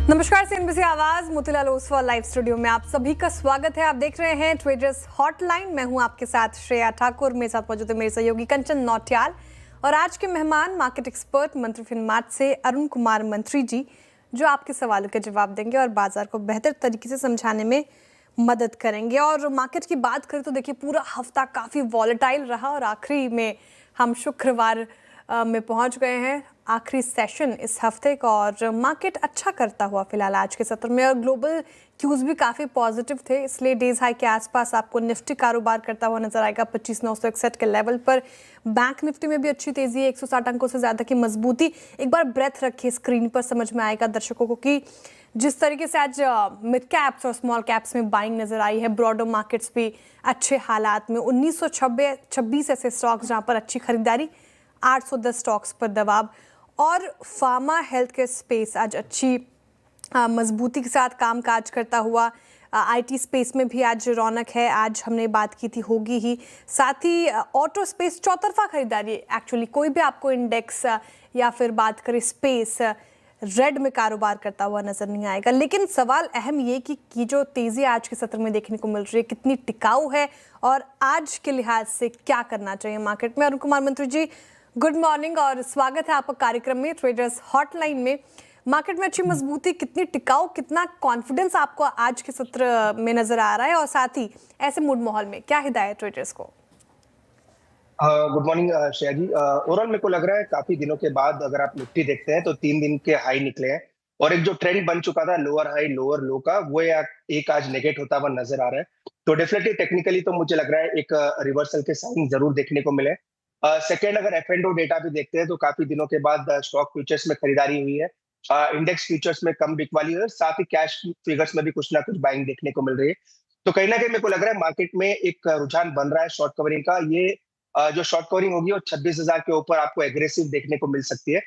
नमस्कार, सीएनबीसी आवाज Motilal Oswal live studio में आप सभी का स्वागत है। आप देख रहे हैं ट्रेडर्स हॉटलाइन। मैं हूं आपके साथ श्रेया ठाकुर, मेरे साथ मौजूद है मेरे सहयोगी कंचन नौटियाल और आज के मेहमान मार्केट एक्सपर्ट मंत्री फिनमार्ट से अरुण कुमार मंत्री जी, जो आपके सवालों के जवाब देंगे और बाजार को बेहतर तरीके से समझाने में मदद करेंगे। और मार्केट की बात करें तो देखिए, पूरा हफ्ता काफ़ी वॉलेटाइल रहा और आखिरी में हम शुक्रवार में पहुंच गए हैं, आखिरी सेशन इस हफ्ते का, और मार्केट अच्छा करता हुआ फिलहाल आज के सत्र में। और ग्लोबल क्यूज भी काफ़ी पॉजिटिव थे, इसलिए डेज हाई के आसपास आपको निफ्टी कारोबार करता हुआ नजर आएगा 25,961 के लेवल पर। बैंक निफ्टी में भी अच्छी तेजी है, 160 अंकों से ज़्यादा की मजबूती। एक बार ब्रेथ रखिए स्क्रीन पर, समझ में आएगा दर्शकों को कि जिस तरीके से आज मिड कैप्स और स्मॉल कैप्स में बाइंग नजर आई है। ब्रॉडर मार्केट्स भी अच्छे हालात में, 1926 ऐसे स्टॉक्स जहाँ पर अच्छी खरीदारी, 810 स्टॉक्स पर दबाव। और फार्मा हेल्थ केयर स्पेस आज अच्छी मजबूती के साथ कामकाज करता हुआ। आईटी स्पेस में भी आज रौनक है, आज हमने बात की थी होगी ही। साथ ही ऑटो स्पेस चौतरफा खरीदारी, एक्चुअली कोई भी आपको इंडेक्स या फिर बात करें स्पेस रेड में कारोबार करता हुआ नजर नहीं आएगा। लेकिन सवाल अहम ये कि जो तेजी आज के सत्र में देखने को मिल रही है कितनी टिकाऊ है और आज के लिहाज से क्या करना चाहिए मार्केट में। अरुण कुमार मंत्री जी, गुड मॉर्निंग और स्वागत है आपका कार्यक्रम में, ट्रेडर्स हॉटलाइन में। मार्केट में अच्छी मजबूती, कितनी टिकाऊ, कितना कॉन्फिडेंस आपको आज के सत्र में नजर आ रहा है, और साथ ही ऐसे मूड माहौल में क्या हिदायत ट्रेडर्स को? गुड मॉर्निंग श्रेया जी। ओवरऑल मेरे को लग रहा है काफी दिनों के बाद अगर आप निफ्टी देखते हैं तो 3 दिन के हाई निकले हैं और एक जो ट्रेंड बन चुका था लोअर हाई लोअर लो का, वो एक आज नेगेट होता हुआ नजर आ रहा है। तो डेफिनेटली टेक्निकली तो मुझे लग रहा है एक रिवर्सल के साइन जरूर देखने को मिले। सेकेंड, अगर एफ एंड ओ डेटा भी देखते हैं तो काफी दिनों के बाद स्टॉक फ्यूचर्स में खरीदारी हुई है, इंडेक्स फ्यूचर्स में कम बिकवाली हुई है, साथ ही कैश फिगर्स में भी कुछ ना कुछ बाइंग देखने को मिल रही है। तो कहीं ना कहीं मेरे को लग रहा है मार्केट में एक रुझान बन रहा है शॉर्ट कवरिंग का। ये जो शॉर्ट कवरिंग होगी वो 26,000 के ऊपर आपको एग्रेसिव देखने को मिल सकती है।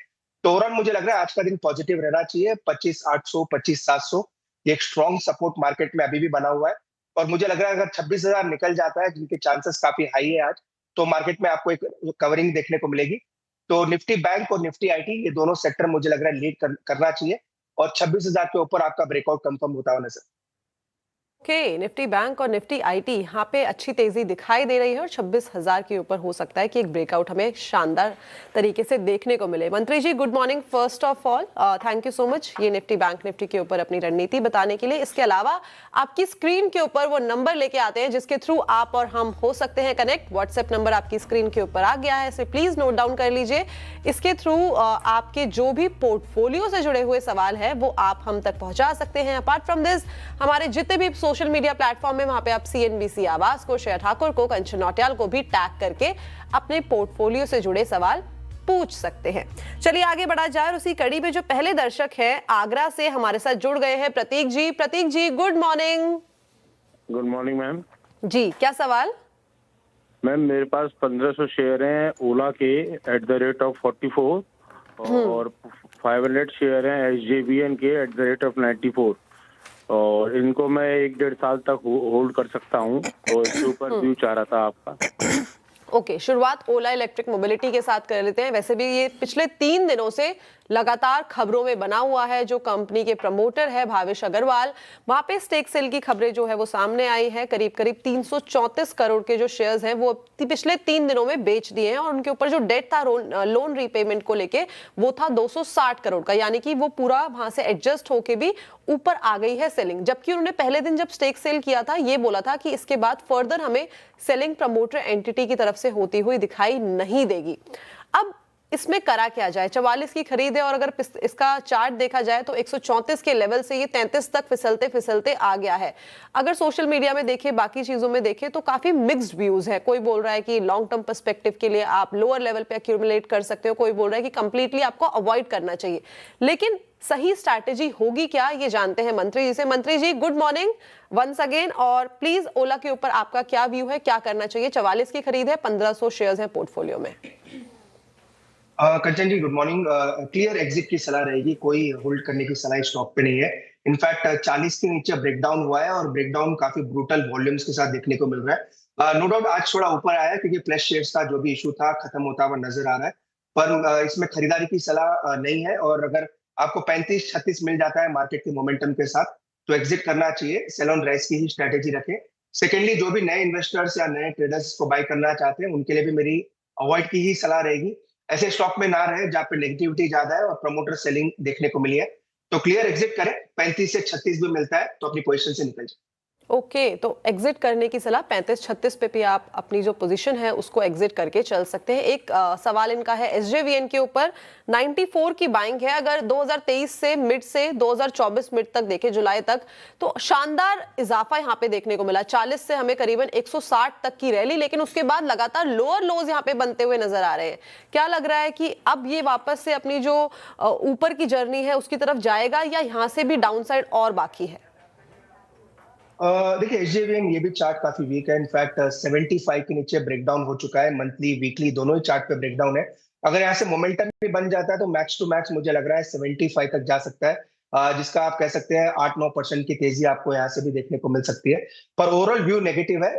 तो ओवरऑल मुझे लग रहा है आज का दिन पॉजिटिव रहना चाहिए। 25,800 25,700 ये एक स्ट्रॉन्ग सपोर्ट मार्केट में अभी भी बना हुआ है और मुझे लग रहा है अगर 26,000 निकल जाता है, जिनके चांसेस काफी हाई है आज, तो मार्केट में आपको एक कवरिंग देखने को मिलेगी। तो निफ्टी बैंक और निफ्टी आईटी ये दोनों सेक्टर मुझे लग रहा है लीड करना चाहिए और 26,000 के ऊपर आपका ब्रेकआउट कंफर्म होता हुआ नजर। निफ्टी बैंक और निफ्टी आईटी यहाँ पे अच्छी तेजी दिखाई दे रही है और 26,000 के ऊपर हो सकता है कि एक ब्रेकआउट हमें शानदार तरीके से देखने को मिले। Mantri ji, good morning. First of all thank you so much ये निफ्टी बैंक निफ्टी के ऊपर अपनी रणनीति बताने के लिए। इसके अलावा आपकी स्क्रीन के ऊपर वो नंबर लेके आते हैं जिसके थ्रू आप और हम हो सकते हैं कनेक्ट। व्हाट्सएप नंबर आपकी स्क्रीन के ऊपर आ गया है, इसे प्लीज नोट डाउन कर लीजिए। इसके थ्रू आपके जो भी पोर्टफोलियो से जुड़े हुए सवाल है वो आप हम तक पहुंचा सकते हैं। अपार्ट फ्रॉम दिस, हमारे जितने भी सोशल मीडिया प्लेटफॉर्म है वहां पे आप सीएनबीसी आवाज को, श्रेया ठाकुर को, कंचन नौटियाल को भी टैग करके अपने पोर्टफोलियो से जुड़े सवाल पूछ सकते हैं। चलिए आगे बढ़ा जाए। उसी कड़ी में जो पहले दर्शक हैं आगरा से हमारे साथ जुड़ गए हैं, Pratik ji. Pratik ji, good morning. Good morning ma'am ji, क्या सवाल? मैम, मेरे पास 1500 शेयर हैं ओला के एट द रेट ऑफ 44 और 500 शेयर हैं एसजेवीएन के एट द रेट ऑफ 94 और इनको मैं 1-1.5 साल तक होल्ड कर सकता हूँ, तो इसके ऊपर व्यू चाह रहा था आपका। ओके, शुरुआत ओला इलेक्ट्रिक मोबिलिटी के साथ कर लेते हैं। वैसे भी ये पिछले 3 दिनों से लगातार खबरों में बना हुआ है। जो कंपनी के प्रमोटर है भावेश अग्रवाल, वहां पे स्टेक सेल की खबरें जो है वो सामने आई है। करीब 334 करोड़ के जो शेयर्स हैं वो पिछले 3 दिनों में बेच दिए हैं और उनके ऊपर जो डेट था लोन रीपेमेंट को लेके वो था 260 करोड़ का, यानी कि वो पूरा वहां से एडजस्ट होके भी ऊपर आ गई है सेलिंग। जबकि उन्होंने पहले दिन जब स्टेक सेल किया था ये बोला था कि इसके बाद फर्दर हमें सेलिंग प्रमोटर एंटिटी की तरफ से होती हुई दिखाई नहीं देगी। अब इसमें करा क्या जाए? 44 की खरीद है और अगर इसका चार्ट देखा जाए तो 134 के लेवल से ये 33 तक फिसलते फिसलते आ गया है। अगर सोशल मीडिया में देखें, बाकी चीजों में देखें तो काफी मिक्स्ड व्यूज है। कोई बोल रहा है कि लॉन्ग टर्म पर्सपेक्टिव के लिए आप लोअर लेवल पे एक्यूमुलेट कर सकते हो, कोई बोल रहा है कि कंप्लीटली आपको अवॉइड करना चाहिए। लेकिन सही स्ट्रैटेजी होगी क्या, ये जानते हैं मंत्री जी से। मंत्री ji, good morning once again, और प्लीज ओला के ऊपर आपका क्या व्यू है, क्या करना चाहिए? 44 की खरीद है, 1500 शेयर्स हैं पोर्टफोलियो में। कंचन जी, गुड मॉर्निंग। क्लियर एग्जिट की सलाह रहेगी, कोई होल्ड करने की सलाह स्टॉक पे नहीं है। इनफैक्ट 40 के नीचे ब्रेकडाउन हुआ है और ब्रेकडाउन काफी ब्रूटल वॉल्यूम्स के साथ देखने को मिल रहा है। नो डाउट आज थोड़ा ऊपर आया है क्योंकि प्लस शेयर्स का जो भी इशू था खत्म होता हुआ नजर आ रहा है, पर इसमें खरीदारी की सलाह नहीं है। और अगर आपको 35-36 मिल जाता है मार्केट के मोमेंटम के साथ, तो एग्जिट करना चाहिए, सेल ऑन राइज की ही स्ट्रेटेजी रखें। सेकेंडली, जो भी नए इन्वेस्टर्स या नए ट्रेडर्स को बाय करना चाहते हैं उनके लिए भी मेरी अवॉइड की ही सलाह रहेगी। ऐसे स्टॉक में ना रहे जहाँ पे नेगेटिविटी ज्यादा है और प्रमोटर सेलिंग देखने को मिली है, तो क्लियर एग्जिट करें। 35 से 36 भी मिलता है तो अपनी पोजीशन से निकल जाए। ओके, तो एग्जिट करने की सलाह 35-36 पे भी आप अपनी जो पोजीशन है उसको एग्जिट करके चल सकते हैं। एक सवाल इनका है SJVN के ऊपर, 94 की बाइंग है। अगर 2023 से मिड से 2024 मिड तक देखें, जुलाई तक, तो शानदार इजाफा यहाँ पे देखने को मिला। 40 से हमें करीबन 160 तक की रैली, लेकिन उसके बाद लगातार लोअर लोज यहाँ पे बनते हुए नजर आ रहे हैं। क्या लग रहा है कि अब ये वापस से अपनी जो ऊपर की जर्नी है उसकी तरफ जाएगा, या यहाँ से भी डाउनसाइड और बाकी है? देखिए, SJVN ये भी चार्ट काफी वीक है। इनफैक्ट 75 के नीचे ब्रेकडाउन हो चुका है, मंथली वीकली दोनों ही चार्ट पे ब्रेकडाउन है। अगर यहाँ से मोमेंटम भी बन जाता है तो मैक्स टू मैक्स मुझे लग रहा है 75 तक जा सकता है, जिसका आप कह सकते हैं 8-9% की तेजी आपको यहाँ से भी देखने को मिल सकती है। पर ओवरऑल व्यू नेगेटिव है,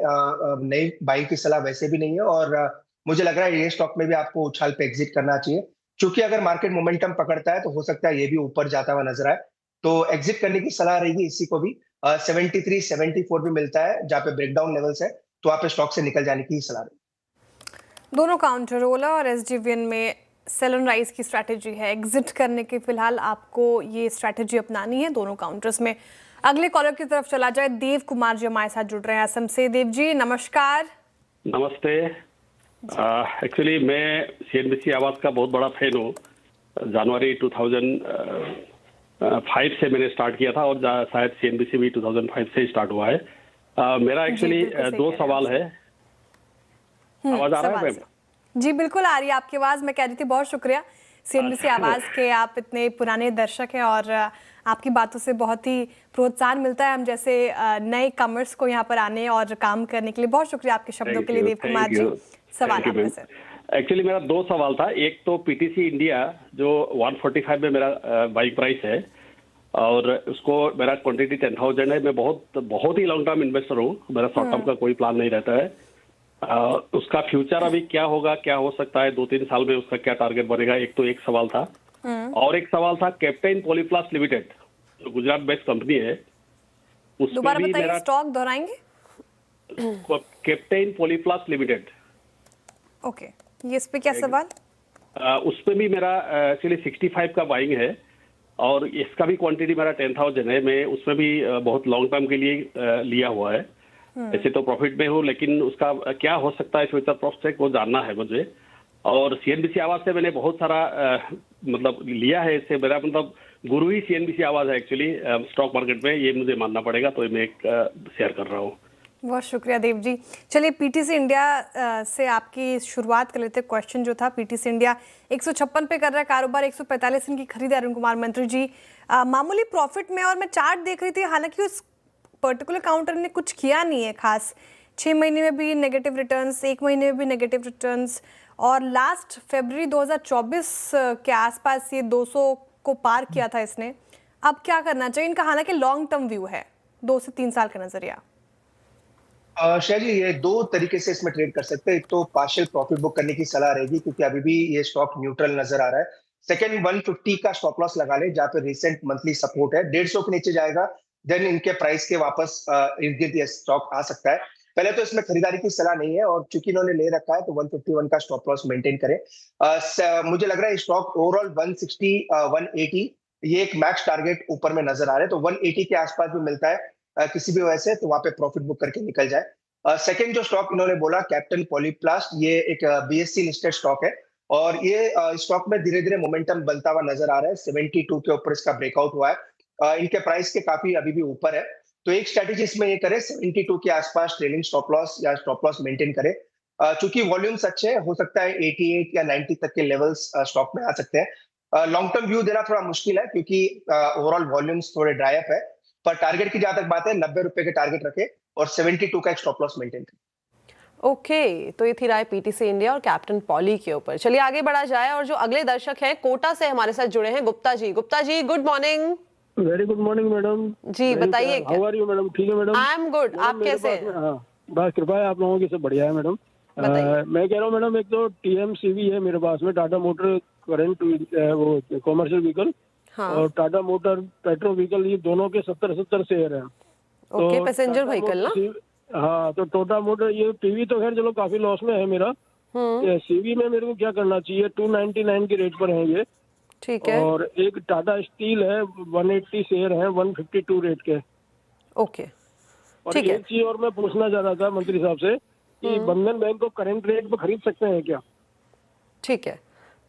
नई बाइंग की सलाह वैसे भी नहीं है, और मुझे लग रहा है ये स्टॉक में भी आपको उछाल पे एग्जिट करना चाहिए, क्योंकि अगर मार्केट मोमेंटम पकड़ता है तो हो सकता है ये भी ऊपर जाता हुआ नजर आए, तो एग्जिट करने की सलाह रहेगी इसी को भी। 73-74 भी मिलता है जहाँ पे ब्रेकडाउन लेवल्स है, तो आप स्टॉक से निकल जाने की सलाह रहेगी। दोनों काउंटर, ओला और SJVN में सेल ऑन राइज की स्ट्रैटेजी है, एग्जिट करने के फिलहाल आपको ये स्ट्रैटेजी अपनानी है दोनों काउंटर्स में। अगले कॉलर की तरफ चला जाए, देव कुमार जी हमारे साथ जुड़ रहे हैं असम से। देव जी नमस्कार। नमस्ते। एक्चुअली मैं CNBC आवाज का बहुत बड़ा फैन हूँ। जनवरी 2005 से मैंने स्टार्ट किया था, और शायद CNBC भी 2005 से स्टार्ट हुआ है। मेरा एक्चुअली दो सवाल है। आवाज आ रहा है मैम? जी बिल्कुल आ रही है आपकी आवाज। मैं कह रही थी बहुत शुक्रिया CNBC आवाज के, आप इतने पुराने दर्शक हैं और आपकी बातों से बहुत ही प्रोत्साहन मिलता है हम जैसे नए कमर्स को यहाँ पर आने और काम करने के लिए। बहुत शुक्रिया आपके शब्दों के लिए देव कुमार जी। सवाल आपका सर। एक्चुअली मेरा दो सवाल था। एक तो PTC इंडिया जो 145 में मेरा बाइक प्राइस है, और उसको मेरा क्वांटिटी 10,000 है। मैं बहुत ही लॉन्ग टर्म इन्वेस्टर हूँ, मेरा शॉर्ट टर्म का कोई प्लान नहीं रहता है। उसका फ्यूचर अभी क्या होगा, क्या हो सकता है 2-3 साल में, उसका क्या टारगेट बनेगा, एक सवाल था। और एक सवाल था कैप्टेन पॉलीप्लास्ट लिमिटेड, जो गुजरात बेस्ड कंपनी है, उसमें दोबारा भी बताइए, मेरा स्टॉक दोहराएंगे? Captain Polyplast limited. ओके, ये इस पे क्या सवाल? उसमें भी मेरा एक्चुअली 65 का बाइंग है, और इसका भी क्वांटिटी मेरा 10,000 है। मैं उसमें भी बहुत लॉन्ग टर्म के लिए लिया हुआ है। ऐसे तो प्रॉफिट में हूँ, लेकिन उसका क्या हो सकता है फ्यूचर प्रोस्पेक्ट वो जानना है मुझे। और CNBC आवाज से मैंने बहुत सारा मतलब लिया है, इससे मेरा मतलब गुरु ही CNBC आवाज है एक्चुअली स्टॉक मार्केट में, ये मुझे मानना पड़ेगा, तो मैं एक शेयर कर रहा हूँ। बहुत शुक्रिया देव जी। चलिए PTC इंडिया से आपकी शुरुआत कर लेते हैं। क्वेश्चन जो था, PTC इंडिया 156 पे कर रहा है कारोबार, 145 इनकी खरीद है अरुण कुमार मंत्री जी, मामूली प्रॉफिट में। और मैं चार्ट देख रही थी, हालांकि उस पर्टिकुलर काउंटर ने कुछ किया नहीं है खास। 6 महीने में भी नेगेटिव रिटर्न्स, 1 महीने में भी नेगेटिव रिटर्न्स, और लास्ट फरवरी 2024 के आसपास ये 200 को पार किया था इसने। अब क्या करना चाहिए इनका? हालांकि लॉन्ग टर्म व्यू है, 2 से 3 साल का नजरिया। शायद ये दो तरीके से इसमें ट्रेड कर सकते हैं। एक तो पार्शियल प्रॉफिट बुक करने की सलाह रहेगी, क्योंकि अभी भी ये स्टॉक न्यूट्रल नजर आ रहा है। सेकंड, 150 का स्टॉप लॉस लगा ले, जहाँ पे रिसेंट मंथली सपोर्ट है। 150 के नीचे जाएगा, देन इनके प्राइस के वापस इर्द गिर्द ये स्टॉक आ सकता है। पहले तो इसमें खरीदारी की सलाह नहीं है, और चूंकि इन्होंने ले रखा है तो 151 का स्टॉप लॉस मेंटेन करें। मुझे लग रहा है स्टॉक ओवरऑल 160, 180 ये एक मैक्स टारगेट ऊपर में नजर आ रहे हैं, तो 180 के आसपास भी मिलता है किसी भी वजह से, तो वहां पे प्रॉफिट बुक करके निकल जाए। सेकंड जो स्टॉक इन्होंने बोला, कैप्टन पॉलीप्लास्ट, ये एक BSE लिस्टेड स्टॉक है, और ये स्टॉक में धीरे धीरे मोमेंटम बनता हुआ नजर आ रहा है। 72 के ऊपर इसका ब्रेकआउट हुआ है, इनके प्राइस के काफी अभी भी ऊपर है। तो एक स्ट्रेटेजी इसमें ये करे, 72 के आसपास ट्रेलिंग स्टॉप लॉस या स्टॉप लॉस मेंटेन करे। चूंकि वॉल्यूम्स अच्छे हैं, हो सकता है 88 या 90 तक के लेवल्स स्टॉक में आ सकते हैं। लॉन्ग टर्म व्यू देना थोड़ा मुश्किल है, क्योंकि ओवरऑल वॉल्यूम्स थोड़े ड्राई अप है। पर टारगेट की जहां तक बात है, 90 रुपए के टारगेट रखे और 72 का एक स्टॉप लॉस मेंटेन करें। ओके, तो ये थी राय PTC इंडिया और कैप्टन पॉली के ऊपर। चलिए आगे बढ़ा जाए, और जो अगले दर्शक हैं कोटा से हमारे साथ जुड़े हैं, Gupta ji. Gupta ji good morning. Very good morning madam ji बताइए। How are you madam? ठीक है मैडम, आई एम गुड। आप कैसे हैं? हाँ बस कृपा है आप लोगों की, सब बढ़िया है मैडम। मैं कह रहा हूँ मैडम, एक तो TMCV है मेरे पास में, टाटा मोटर करंट वो कॉमर्शियल व्हीकल, हाँ और टाटा मोटर पेट्रोल व्हीकल, ये दोनों के 70-70 शेयर हैं। ओके, पैसेंजर टाटा व्हीकल ना। हाँ, तो टाटा मोटर, ये पीवी तो खैर चलो काफी लॉस में है मेरा। सीवी में मेरे को क्या करना चाहिए? 299 के रेट पर है ये। ठीक है, और एक टाटा स्टील है, 180 शेयर है, 152 रेट के। ओके और ठीक है। एक चीज और मैं पूछना चाह रहा था मंत्री साहब से कि बंधन बैंक को करंट रेट पर खरीद सकते हैं क्या? ठीक है,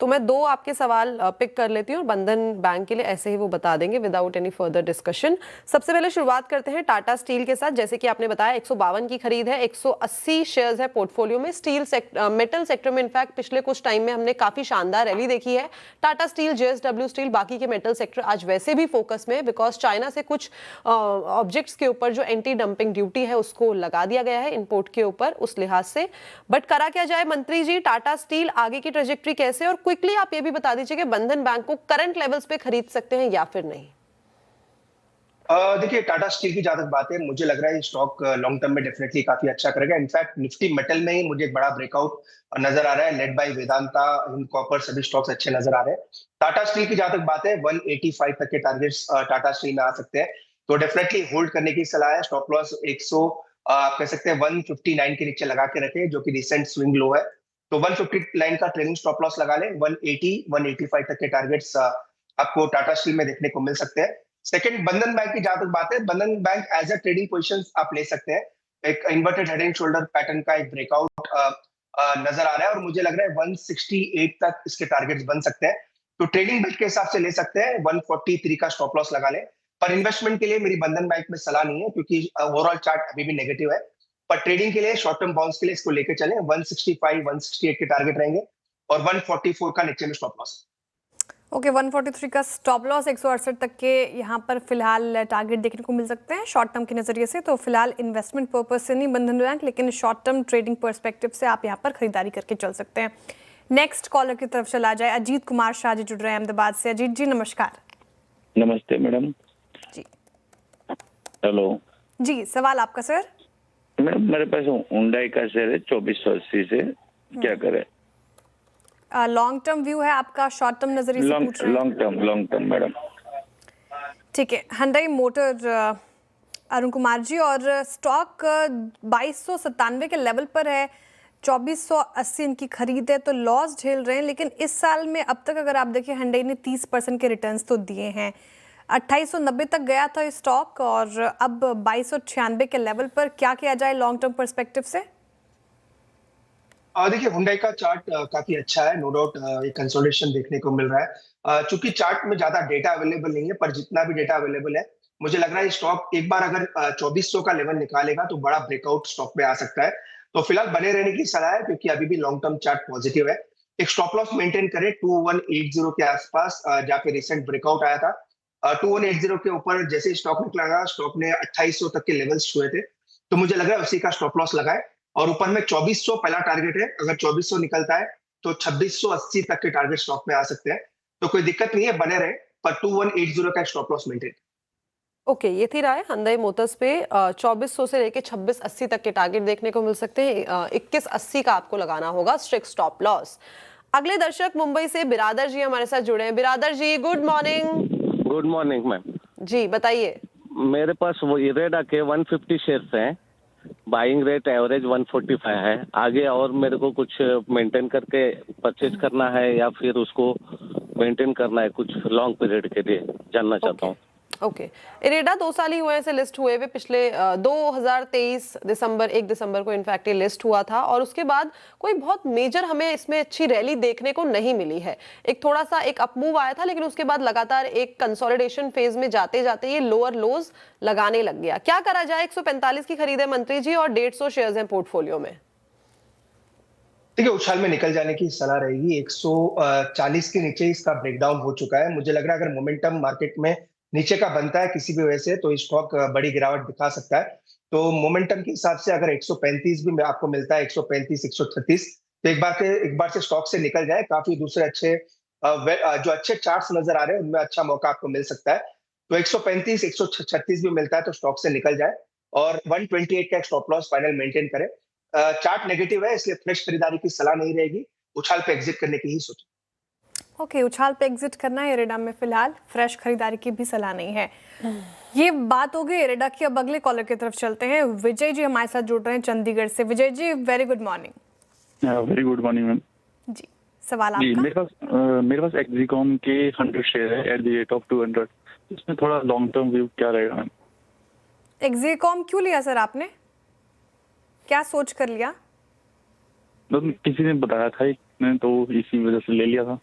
तो मैं दो आपके सवाल पिक कर लेती हूँ और बंधन बैंक के लिए ऐसे ही वो बता देंगे विदाउट एनी फर्दर डिस्कशन। सबसे पहले शुरुआत करते हैं टाटा स्टील के साथ। जैसे कि आपने बताया 152 की खरीद है, 180 शेयर्स है पोर्टफोलियो में। स्टील मेटल सेक्टर में इनफैक्ट पिछले कुछ टाइम में हमने काफी शानदार रैली देखी है। टाटा स्टील, जेएसडब्ल्यू स्टील, बाकी के मेटल सेक्टर आज वैसे भी फोकस में, बिकॉज चाइना से कुछ ऑब्जेक्ट्स के ऊपर जो एंटी डंपिंग ड्यूटी है उसको लगा दिया गया है इम्पोर्ट के ऊपर, उस लिहाज से। बट करा क्या जाए मंत्री जी, टाटा स्टील आगे की ट्रेजेक्ट्री कैसे, और क्विकली आप ये भी बता दीजिए कि बंधन बैंक को करंट लेवल्स पे खरीद सकते हैं या फिर नहीं। देखिए, टाटा स्टील की जहां तक बात है, मुझे लग रहा है स्टॉक लॉन्ग टर्म में डेफिनेटली काफी अच्छा करेगा। इनफैक्ट निफ्टी मेटल में ही मुझे एक बड़ा ब्रेकआउट नजर आ रहा है, led by Vedanta, Hind copper, सभी स्टॉक्स अच्छे नजर आ रहे हैं। टाटा स्टील की जहां तक बात है, 185 तक के टारगेट्स टाटा स्टील में आ सकते हैं, तो डेफिनेटली होल्ड करने की सलाह है। स्टॉप लॉस 100 आप कह सकते हैं 159 के नीचे लगा के रखे, जो कि रिसेंट स्विंग लो है। तो 159 का ट्रेलिंग स्टॉप लॉस लगा लें। 180 185 तक के टारगेट्स आपको टाटा स्टील में देखने को मिल सकते हैं। सेकंड, बंधन बैंक की जहां तक बात है, Bandhan bank as a trading position आप ले सकते हैं। एक inverted head and shoulder pattern का एक ब्रेकआउट नजर आ रहा है, और मुझे लग रहा है 168 तक इसके टारगेट्स बन सकते हैं। तो ट्रेडिंग बेट के हिसाब से ले सकते हैं, 143 का स्टॉप लॉस लगा लें। पर इन्वेस्टमेंट के लिए मेरी बंधन बैंक में सलाह नहीं है, क्योंकि ओवरऑल चार्ट अभी भी नेगेटिव है। पर ट्रेडिंग के लिए, शॉर्ट टर्म बाउंस के लिए इसको लेके चलें। 165 168 के टारगेट रहेंगे, और 144 का नीचे में स्टॉप लॉस। ओके, 143 का स्टॉप लॉस, 168 तक के यहाँ पर फिलहाल टारगेट देखने को मिल सकते हैं शॉर्ट टर्म के नजरिए से। तो फिलहाल इन्वेस्टमेंट पर्पज से नहीं बंधन बैंक, लेकिन शॉर्ट टर्म ट्रेडिंग पर्सपेक्टिव से आप यहाँ पर खरीदारी करके चल सकते हैं। नेक्स्ट कॉलर की तरफ चला जाए, अजीत कुमार शाह जी जुड़ रहे हैं अहमदाबाद से। अजीत जी नमस्कार। नमस्ते मैडम जी। हेलो जी, सवाल आपका सर। मैडम, मेरे पास हुंडई का शेयर है 2480 से, क्या करें? लॉन्ग टर्म व्यू है आपका, शॉर्ट टर्म नजरिए से पूछ रहे हैं? Long term madam. ठीक है, हुंडई मोटर अरुण कुमार जी, और स्टॉक 2297 के लेवल पर है, 2480 इनकी खरीद है, तो लॉस झेल रहे हैं। लेकिन इस साल में अब तक अगर आप देखिए, हुंडई ने 30% के रिटर्न्स तो दिए हैं। 2890 तक गया था स्टॉक, और अब 2296 के लेवल पर। क्या किया जाए लॉन्ग टर्म पर्सपेक्टिव से? देखिए, हुंडई का चार्ट काफी अच्छा है, नो डाउट एक कंसोलिडेशन देखने को मिल रहा है। चूंकि चार्ट में ज्यादा डेटा अवेलेबल नहीं है, पर जितना भी डेटा अवेलेबल है, मुझे लग रहा है स्टॉक एक बार अगर 2400 का लेवल निकालेगा तो बड़ा ब्रेकआउट स्टॉक में आ सकता है। तो फिलहाल बने रहने की सलाह है, क्योंकि अभी भी लॉन्ग टर्म चार्ट पॉजिटिव है। एक स्टॉप लॉस मेंटेन करें 2180 के आसपास, जहाँ पे रिसेंट ब्रेकआउट आया था। 2180 के ऊपर जैसे स्टॉक निकला, स्टॉक ने 2800 तक के लेवल्स छुए थे, तो मुझे लग रहा है उसी का स्टॉप लॉस लगाए। और ऊपर में 2400 पहला टारगेट है, अगर 2400 निकलता है तो 2680 तक के टारगेट स्टॉक में आ सकते हैं। तो कोई दिक्कत नहीं है, बने रहे, पर 2180 का स्टॉप लॉस मेंटेन। ओके, ये थी राय हुंडई मोटर्स पे। 2400 से लेके 2680 तक के टारगेट देखने को मिल सकते हैं। 2180 का आपको लगाना होगा स्ट्रिक्ट स्टॉप लॉस। अगले दर्शक मुंबई से बिरादर जी हमारे साथ जुड़े हैं। Biradar ji good morning. Good morning ma'am. जी बताइए। मेरे पास वो इरेडा के 150 शेयर्स हैं, बाइंग रेट एवरेज 145 है। आगे और मेरे को कुछ मेंटेन करके परचेज करना है या फिर उसको मेंटेन करना है कुछ लॉन्ग पीरियड के लिए, जानना चाहता हूँ। ओके, इरेडा 2 साल ही हुए ऐसे लिस्ट हुए हुए। पिछले 2023 दिसंबर 1 दिसंबर को इनफैक्ट ये लिस्ट हुआ था, और उसके बाद कोई बहुत मेजर हमें इसमें अच्छी रैली देखने को नहीं मिली है। एक थोड़ा सा एक अपमूव आया था, लेकिन उसके बाद लगातार एक कंसोलिडेशन फेज में जाते जाते ये लोअर लोज लगाने लग गया। क्या करा जाए? 145 की खरीद है मंत्री जी, और 150 शेयर्स हैं पोर्टफोलियो में। देखिए, उछाल में निकल जाने की सलाह रहेगी। 140 के नीचे इसका ब्रेकडाउन हो चुका है। मुझे लग रहा है अगर मोमेंटम मार्केट में नीचे का बनता है किसी भी वजह से, तो स्टॉक बड़ी गिरावट दिखा सकता है। तो मोमेंटम के हिसाब से अगर 135 भी आपको मिलता है, 135 136, तो एक बार से स्टॉक से निकल जाए। काफी दूसरे अच्छे जो अच्छे चार्ट्स नजर आ रहे हैं, उनमें अच्छा मौका आपको मिल सकता है। तो 135 136 भी मिलता है तो स्टॉक से निकल जाए, और 128 का स्टॉप लॉस फाइनल मेंटेन करें। चार्ट नेगेटिव है, इसलिए फ्रेश खरीदारी की सलाह नहीं रहेगी, उछाल पे एग्जिट करने की ही सोचें। ओके, उछाल पे एग्जिट करना है इरेडा में फिलहाल, फ्रेश खरीदारी की भी सलाह नहीं है। ये बात हो गई इरेडा की। अब अगले कॉलर की तरफ चलते हैं। विजय जी हमारे साथ जुड़ रहे हैं चंडीगढ़ से। Vijay ji, very good morning. Very good morning ma'am. जी, सवाल जी, आपका। मेरे पास एक्सिकॉम के 100 शेयर है एट द रेट ऑफ 200। इसमें थोड़ा लॉन्ग टर्म व्यू क्या रहेगा मैम? एक्सिकॉम क्यों लिया सर आपने, क्या सोच कर लिया? मतलब किसी ने बताया था मैंने, तो इसी वजह से ले लिया था।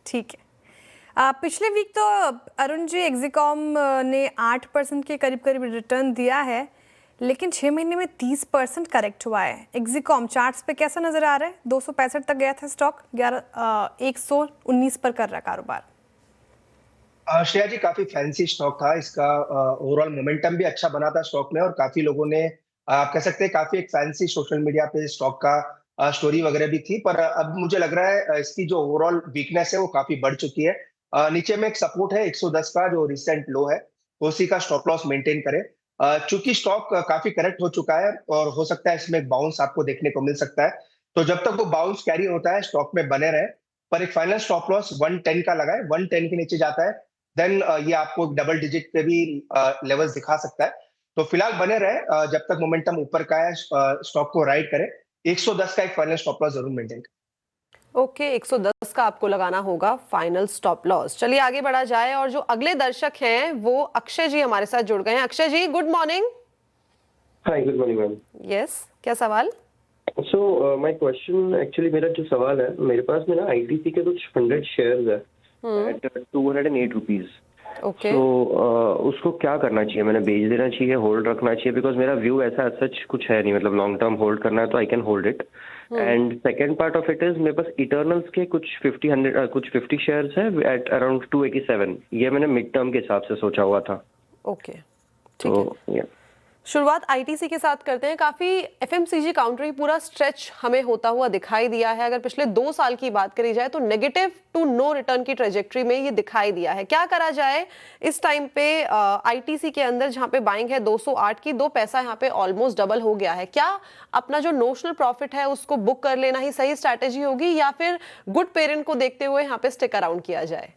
ठीक है। पिछले वीक तो अरुण जी एक्सिकॉम ने 8% के करीब करीब रिटर्न दिया है, लेकिन 6 महीने में 30% करेक्ट हुआ है। एक्सिकॉम चार्ट्स पे कैसा नजर आ रहा है? 265 तक गया था स्टॉक, 119 पर कर रहा है कारोबार। श्रेया जी, काफी फैंसी स्टॉक था इसका। ओवरऑल मोमेंटम भी अच्छा बना था स्टॉक में, और काफी लोगों ने आप कह सकते हैं काफी एक फैंसी सोशल मीडिया पे स्टॉक का स्टोरी वगैरह भी थी। पर अब मुझे लग रहा है इसकी जो ओवरऑल वीकनेस है वो काफी बढ़ चुकी है। नीचे में एक सपोर्ट है 110 का, जो रिसेंट लो है, तो उसी का स्टॉप लॉस मेंटेन करें। चूंकि स्टॉक काफी करेक्ट हो चुका है और हो सकता है इसमें एक बाउंस आपको देखने को मिल सकता है, तो जब तक वो बाउंस कैरी होता है स्टॉक में बने रहे। पर एक फाइनल स्टॉप लॉस 110 का लगाए, 110 के नीचे जाता है देन ये आपको डबल डिजिट पे भी लेवल्स दिखा सकता है। तो फिलहाल बने रहे जब तक मोमेंटम ऊपर का है, स्टॉक को राइड करें। 110 का एक फाइनल स्टॉप लॉस जरूर मेंटेन करें। ओके, 110 का आपको लगाना होगा फाइनल स्टॉप लॉस। चलिए आगे बढ़ा जाए, और जो अगले दर्शक हैं वो अक्षय जी हमारे साथ जुड़ गए हैं। अक्षय जी, गुड मॉर्निंग। हाय, गुड मॉर्निंग मैम। यस, क्या सवाल? सो माय क्वेश्चन, एक्चुअली मेरा जो सवाल है, मेरे पास में ना आईटीसी के कुछ 100 शेयर्स है एट 208 रुपीज। ओके, उसको क्या करना चाहिए? मैंने बेच देना चाहिए, होल्ड रखना चाहिए? बिकॉज मेरा व्यू ऐसा सच कुछ है नहीं, मतलब लॉन्ग टर्म होल्ड करना है तो I can hold it. And second part of it is, मेरे पास इटर्नल्स के कुछ 50 शेयर्स है एट अराउंड 287। ये मैंने मिड टर्म के हिसाब से सोचा हुआ था। ओके, ठीक है। तो शुरुआत आईटीसी के साथ करते हैं। काफी एफएमसीजी काउंटर पूरा स्ट्रेच हमें होता हुआ दिखाई दिया है। अगर पिछले 2 साल की बात करी जाए तो नेगेटिव टू नो रिटर्न की ट्रेजेक्टरी में ये दिखाई दिया है। क्या करा जाए इस टाइम पे आईटीसी के अंदर, जहां पे बाइंग है 208 की, 2 पैसा यहाँ पे ऑलमोस्ट डबल हो गया है। क्या अपना जो नोशनल प्रॉफिट है उसको बुक कर लेना ही सही स्ट्रैटेजी होगी, या फिर गुड पेरेंट को देखते हुए यहाँ पे स्टिक अराउंड किया जाए?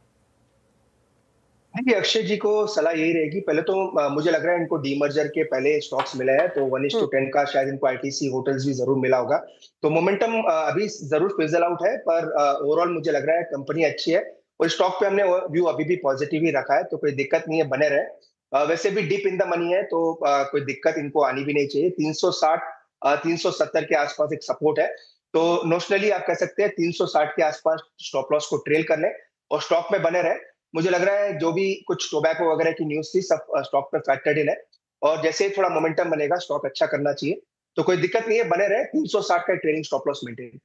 देखिए, अक्षय जी को सलाह यही रहेगी, पहले तो मुझे लग रहा है इनको डीमर्जर के पहले स्टॉक्स मिला है, तो 1:10 का शायद इनको आईटीसी होटल्स भी जरूर मिला होगा। तो मोमेंटम अभी जरूर फिजल आउट है, पर ओवरऑल मुझे लग रहा है कंपनी अच्छी है, और स्टॉक पे हमने व्यू अभी भी पॉजिटिव ही रखा है, तो कोई दिक्कत नहीं है, बने रहे। वैसे भी डीप इन द मनी है, तो कोई दिक्कत इनको आनी भी नहीं चाहिए। 360 370 के आसपास एक सपोर्ट है, तो नोशनली आप कह सकते हैं 360 के आसपास स्टॉप लॉस को ट्रेल कर ले और स्टॉक में बने रहे। मुझे लग रहा है जो भी कुछ टोबैको वगैरह की न्यूज थी सब स्टॉक पे फैक्टर्ड इन है, और जैसे ही थोड़ा मोमेंटम बनेगा स्टॉक अच्छा करना चाहिए, तो कोई दिक्कत नहीं है, बने रहे। 360 का trading stop loss maintain.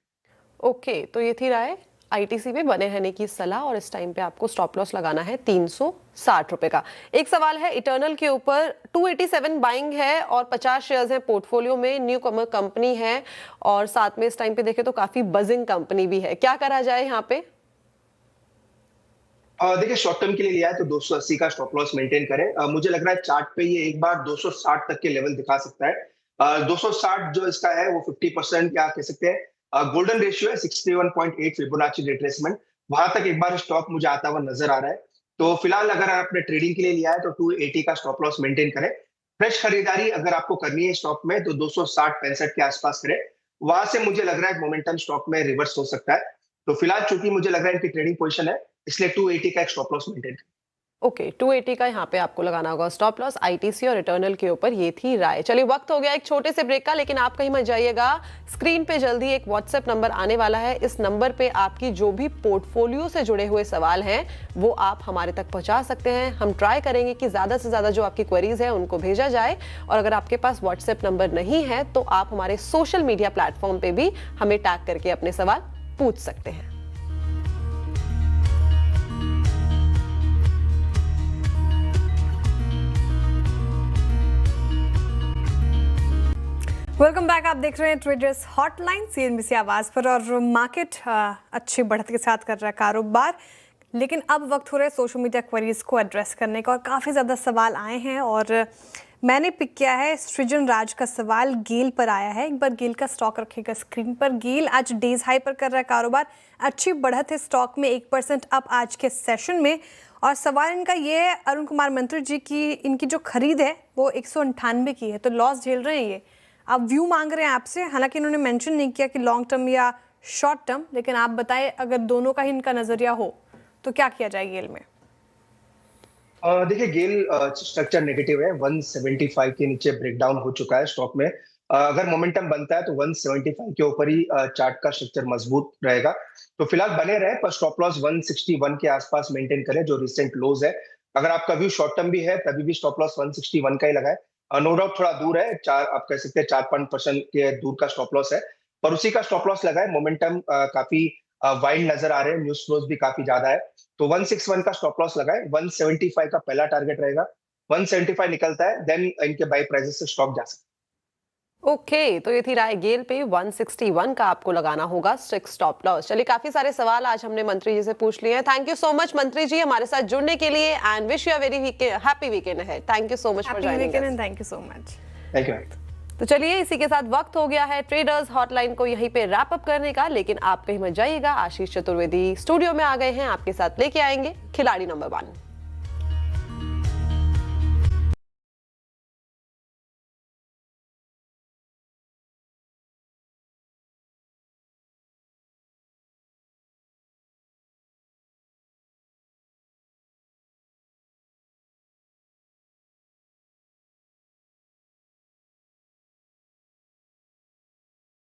Okay, तो ये थी राय आईटीसी में बने रहने की सलाह, और इस टाइम पे आपको स्टॉप लॉस लगाना है 360 रुपए का। एक सवाल है इटर्नल के ऊपर। 287 बाइंग है और 50 शेयर्स हैं पोर्टफोलियो में। न्यू कमर कंपनी है, और साथ में इस टाइम पे देखें तो काफी बजिंग कंपनी भी है। क्या करा जाए यहाँ पे? देखिए, शॉर्ट टर्म के लिए लिया है तो 280 का स्टॉप लॉस मेंटेन करें। मुझे लग रहा है चार्ट पे ये एक बार 260 तक के लेवल दिखा सकता है। 260 जो इसका है वो 50% क्या कह सकते हैं गोल्डन रेशियो है, 61.8 फिबोनाची रिट्रेसमेंट, वहां तक एक बार स्टॉक मुझे आता हुआ नजर आ रहा है। तो फिलहाल अगर आपने ट्रेडिंग के लिए लिया है तो 280 का स्टॉप लॉस मेंटेन करें। फ्रेश खरीदारी अगर आपको करनी है स्टॉक में तो 260-65 के आसपास करें, वहां से मुझे लग रहा है मोमेंटम स्टॉक में रिवर्स हो सकता है। तो फिलहाल चूंकि मुझे लग रहा है इनकी ट्रेडिंग पोजीशन है, इसलिए 280 का एक स्टॉप लॉस मेंटेन करें। ओके, 280 का यहाँ पे आपको लगाना होगा स्टॉप लॉस आईटीसी और रिटर्नल के ऊपर। ये थी राय। चलिए, वक्त हो गया एक छोटे से ब्रेक का, लेकिन आप कहीं मत जाइएगा। स्क्रीन पे जल्दी एक व्हाट्सएप नंबर आने वाला है। इस नंबर पे आपकी जो भी पोर्टफोलियो से जुड़े हुए सवाल हैं वो आप हमारे तक पहुंचा सकते हैं। हम ट्राई करेंगे कि ज्यादा से ज्यादा जो आपकी क्वेरीज है उनको भेजा जाए, और अगर आपके पास व्हाट्सएप नंबर नहीं है तो आप हमारे सोशल मीडिया प्लेटफॉर्म पे भी हमें टैग करके अपने सवाल पूछ सकते हैं। Welcome back. आप देख रहे हैं ट्रेडर्स हॉटलाइन सीएनबीसी आवाज पर, और मार्केट अच्छी बढ़त के साथ कर रहा है कारोबार। लेकिन अब वक्त हो रहा है सोशल मीडिया क्वेरीज को एड्रेस करने का और काफ़ी ज़्यादा सवाल आए हैं और मैंने पिक किया है सृजन राज का सवाल गेल पर आया है। एक बार गेल का स्टॉक रखेगा स्क्रीन पर। गेल आज डेज हाई पर कर रहा है कारोबार, अच्छी बढ़त है स्टॉक में, 1% अप आज के सेशन में। और सवाल इनका ये है अरुण कुमार मंत्री जी की, इनकी जो खरीद है वो 198 की है, तो लॉस झेल रहे हैं ये। अब व्यू मांग रहे हैं आपसे, हालांकि इन्होंने मेंशन नहीं किया कि लॉन्ग टर्म या शॉर्ट टर्म, लेकिन आप बताएं अगर दोनों का ही इनका नजरिया हो तो क्या किया जाए गेल में? देखिए गेल स्ट्रक्चर नेगेटिव है, 175 के नीचे ब्रेकडाउन हो चुका है स्टॉक में। अगर मोमेंटम बनता है तो 175 के ऊपर ही चार्ट का स्ट्रक्चर मजबूत रहेगा, तो फिलहाल बने रहे, पर स्टॉप लॉस 161 के आसपास मेंटेन करें जो रिसेंट लोज है। अगर आपका व्यू शॉर्ट टर्म भी है तभी भी स्टॉप लॉस 161 का ही लगाए। नो डाउट थोड़ा दूर है, आप कह सकते हैं 4-5% के दूर का स्टॉप लॉस है, पर उसी का स्टॉप लॉस लगाए। मोमेंटम काफी वाइड नजर आ रहे हैं, न्यूज फ्लोज भी काफी ज्यादा है, तो 161 का स्टॉप लॉस लगाए। 175 का पहला टारगेट रहेगा, 175 निकलता है देन इनके बाई प्राइसेस से स्टॉक जा सकता है। ओके, तो ये थी राय गेल पे। 161 का आपको लगाना होगा स्ट्रिक्ट स्टॉप लॉस। चलिए, काफी सारे सवाल आज हमने मंत्री जी से पूछ लिए हैं। थैंक यू सो मच मंत्री जी हमारे साथ जुड़ने के लिए and wish you a very happy weekend ahead. Thank you so much for joining us. Thank you so much. Thank you. तो चलिए, इसी के साथ वक्त हो गया है ट्रेडर्स हॉटलाइन को यहीं पे रैप अप करने का, लेकिन आप कहीं मत जाइएगा। आशीष चतुर्वेदी स्टूडियो में आ गए हैं, आपके साथ लेके आएंगे खिलाड़ी नंबर 1।